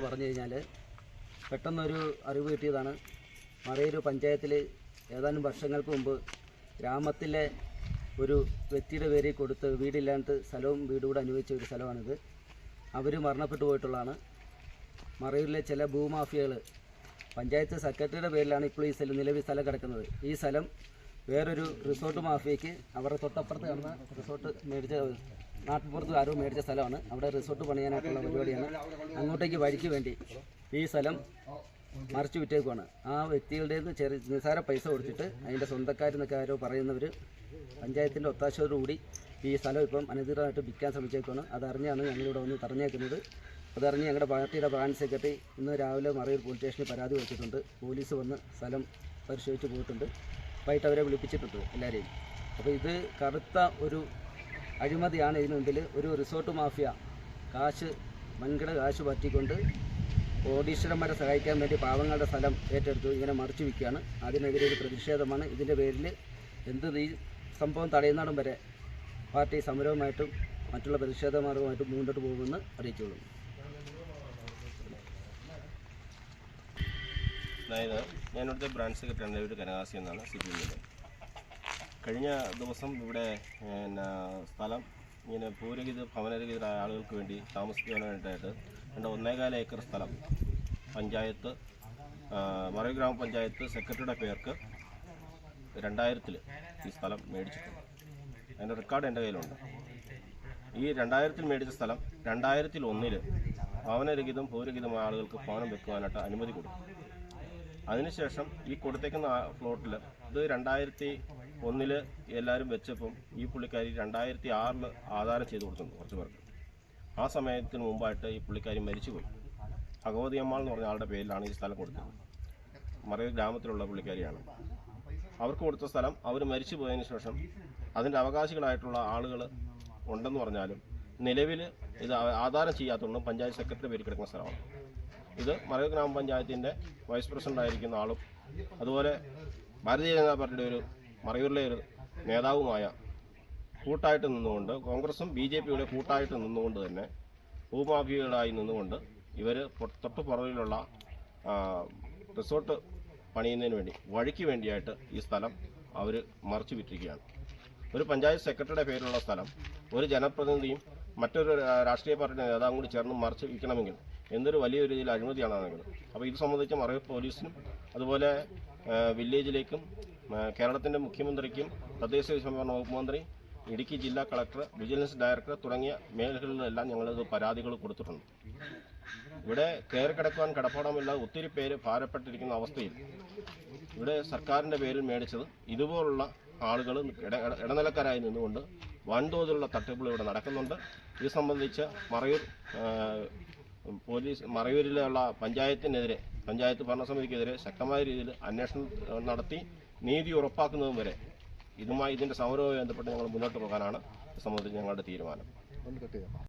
പറഞ്ഞു കഴിഞ്ഞാൽ പെട്ടെന്നൊരു അറിവ് കിട്ടിയതാണ്. മറയൂർ പഞ്ചായത്തിൽ ഏതാനും വർഷങ്ങൾക്ക് മുമ്പ് ഗ്രാമത്തിലെ ഒരു വ്യക്തിയുടെ പേരിൽ കൊടുത്ത് വീടില്ലാണ്ട് സ്ഥലവും വീടുകൂടെ അനുവദിച്ച ഒരു സ്ഥലമാണിത്. അവർ മരണപ്പെട്ടു പോയിട്ടുള്ളതാണ്. മറയൂരിലെ ചില ഭൂമാഫിയകൾ പഞ്ചായത്ത് സെക്രട്ടറിയുടെ പേരിലാണ് ഇപ്പോൾ ഈ നിലവിൽ സ്ഥലം കിടക്കുന്നത്. ഈ സ്ഥലം വേറൊരു റിസോർട്ട് മാഫിയയ്ക്ക് അവരുടെ തൊട്ടപ്പുറത്ത് കാണുന്ന റിസോർട്ട് മേടിച്ച നാട്ടുപുറത്ത് ആരോ മേടിച്ച സ്ഥലമാണ്. അവിടെ റിസോർട്ട് പണിയാനായിട്ടുള്ള പരിപാടിയാണ്. അങ്ങോട്ടേക്ക് വഴിക്ക് വേണ്ടി ഈ സ്ഥലം മറിച്ചു വിറ്റേക്കുവാണ്. ആ വ്യക്തികളുടെ നിസ്സാര പൈസ കൊടുത്തിട്ട് അതിൻ്റെ സ്വന്തക്കാരെന്നൊക്കെ ആരോ പറയുന്നവർ പഞ്ചായത്തിൻ്റെ ഒത്താശയോടുകൂടി ഈ സ്ഥലം ഇപ്പം അനധികൃതമായിട്ട് വിൽക്കാൻ ശ്രമിച്ചേക്കുവാണ്. അതറിഞ്ഞാണ് ഞങ്ങളിവിടെ വന്ന് തടഞ്ഞേക്കുന്നത്. അതറിഞ്ഞ് ഞങ്ങളുടെ പാർട്ടിയുടെ ബ്രാഞ്ച് സെക്രട്ടറി ഇന്ന് രാവിലെ മറയൂർ പോലീസ് സ്റ്റേഷനിൽ പരാതി കൊടുത്തിട്ടുണ്ട്. പോലീസ് വന്ന് സ്ഥലം പരിശോധിച്ച് പോയിട്ടുണ്ട്. വൈകിട്ട് അവരെ വിളിപ്പിച്ചിട്ടുണ്ട് എല്ലാവരെയും. അപ്പോൾ ഇത് കറുത്ത ഒരു അഴിമതിയാണ്. ഇതിനു മുമ്പിൽ ഒരു റിസോർട്ട് മാഫിയ വൻകിട കാശ് പറ്റിക്കൊണ്ട് കോടീശ്വരന്മാരെ സഹായിക്കാൻ വേണ്ടി പാവങ്ങളുടെ സ്ഥലം ഏറ്റെടുത്തു ഇങ്ങനെ മറിച്ചു വിൽക്കുകയാണ്. അതിനെതിരെ ഒരു പ്രതിഷേധമാണ്. ഇതിൻ്റെ പേരിൽ ഈ സംഭവം തടയുന്നിടം വരെ പാർട്ടി സമരവുമായിട്ടും മറ്റുള്ള പ്രതിഷേധ മാർഗവുമായിട്ടും മുന്നോട്ട് പോകുമെന്ന് അറിയിച്ചുകൊള്ളുന്നു. അതായത് ഞാനിവിടുത്തെ ബ്രാഞ്ച് സെക്രട്ടറിയാണ്. ഒരു കനകാസി എന്നാണ് സിപിഎമ്മിൻ്റെ. കഴിഞ്ഞ ദിവസം ഇവിടെ സ്ഥലം ഇങ്ങനെ ഭവനരഹിതരായ ആളുകൾക്ക് വേണ്ടി താമസിക്കുവാനായിട്ടായിട്ട് 1.25 ഏക്കർ സ്ഥലം പഞ്ചായത്ത് മറയൂർ ഗ്രാമപഞ്ചായത്ത് സെക്രട്ടറിയുടെ പേർക്ക് 2000 ഈ സ്ഥലം മേടിച്ചിട്ടുണ്ട്. അതിൻ്റെ റെക്കോർഡ് എൻ്റെ കയ്യിലുണ്ട്. ഈ 2000 മേടിച്ച സ്ഥലം 2001 ഭവനരഹിതമായ ആളുകൾക്ക് ഭവനം വെക്കുവാനായിട്ട് അനുമതി കൊടുക്കും. അതിനുശേഷം ഈ കൊടുത്തേക്കുന്ന പ്ലോട്ടിൽ ഇത് 2001 എല്ലാവരും വെച്ചപ്പം ഈ പുള്ളിക്കാരി 2006 ആധാരം ചെയ്ത് കൊടുത്തിട്ടുണ്ട് കുറച്ച് പേർക്ക്. ആ സമയത്തിന് മുമ്പായിട്ട് ഈ പുള്ളിക്കാരി മരിച്ചുപോയി. ഭഗവതി അമ്മ എന്ന് പറഞ്ഞ ആളുടെ പേരിലാണ് ഈ സ്ഥലം കൊടുത്തത്. മറയൂർ ഗ്രാമത്തിലുള്ള പുള്ളിക്കാരിയാണ്. അവർക്ക് കൊടുത്ത സ്ഥലം അവർ മരിച്ചു പോയതിന് ശേഷം അതിൻ്റെ അവകാശികളായിട്ടുള്ള ആളുകൾ ഉണ്ടെന്ന് പറഞ്ഞാലും നിലവിൽ ഇത് ആധാരം ചെയ്യാത്തതുകൊണ്ടും പഞ്ചായത്ത് സെക്രട്ടറി പേര് കിടക്കുന്ന സ്ഥലമാണ്. ഇത് മറയൂർ ഗ്രാമപഞ്ചായത്തിൻ്റെ വൈസ് പ്രസിഡന്റ് ആയിരിക്കുന്ന ആളും അതുപോലെ ഭാരതീയ ജനതാ പാർട്ടിയുടെ ഒരു മറയൂരിലെ ഒരു നേതാവുമായ കൂട്ടായിട്ട് നിന്നുകൊണ്ട് കോൺഗ്രസും BJPയുടെ കൂട്ടായിട്ട് നിന്നുകൊണ്ട് തന്നെ ഭൂമാഫിയകളായി നിന്നുകൊണ്ട് ഇവർ തൊട്ട് പുറകിലുള്ള റിസോർട്ട് പണിയുന്നതിന് വേണ്ടി വഴിക്ക് വേണ്ടിയായിട്ട് ഈ സ്ഥലം അവർ മറിച്ചു വിറ്റിരിക്കുകയാണ്. ഒരു പഞ്ചായത്ത് സെക്രട്ടറിയുടെ പേരിലുള്ള സ്ഥലം ഒരു ജനപ്രതിനിധിയും മറ്റൊരു രാഷ്ട്രീയ പാർട്ടിയുടെ നേതാവും കൂടി ചേർന്ന് മറിച്ച് വിൽക്കണമെങ്കിൽ എന്തൊരു വലിയൊരു രീതിയിൽ അഴിമതിയാണെന്നെങ്കിൽ. അപ്പോൾ ഇത് സംബന്ധിച്ച് മറയൂർ പോലീസിനും അതുപോലെ വില്ലേജിലേക്കും കേരളത്തിൻ്റെ മുഖ്യമന്ത്രിക്കും തദ്ദേശ സ്വയംഭരണ വകുപ്പ് മന്ത്രി, ഇടുക്കി ജില്ലാ കളക്ടർ, വിജിലൻസ് ഡയറക്ടർ തുടങ്ങിയ മേഖലകളിലെല്ലാം ഞങ്ങളിത് പരാതികൾ കൊടുത്തിട്ടുണ്ട്. ഇവിടെ കയറി കിടക്കുവാൻ കിടപ്പാടമില്ലാതെ ഒത്തിരി പേര് ഭാരപ്പെട്ടിരിക്കുന്ന അവസ്ഥയിൽ ഇവിടെ സർക്കാരിൻ്റെ പേരിൽ മേടിച്ചത് ഇതുപോലുള്ള ആളുകൾ ഇടനിലക്കാരായി നിന്നുകൊണ്ട് വൻതോതിലുള്ള തട്ടിപ്പുകൾ ഇവിടെ നടക്കുന്നുണ്ട്. ഇത് സംബന്ധിച്ച് മറയൂരിലുള്ള പഞ്ചായത്ത് ഭരണസമിതിക്കെതിരെ ശക്തമായ രീതിയിൽ അന്വേഷണം നടത്തി നീതി ഉറപ്പാക്കുന്നതും വരെ ഇതിൻ്റെ സമരവുമായി ബന്ധപ്പെട്ട് ഞങ്ങൾ മുന്നോട്ട് പോകാനാണ് സംബന്ധിച്ച് ഞങ്ങളുടെ തീരുമാനം.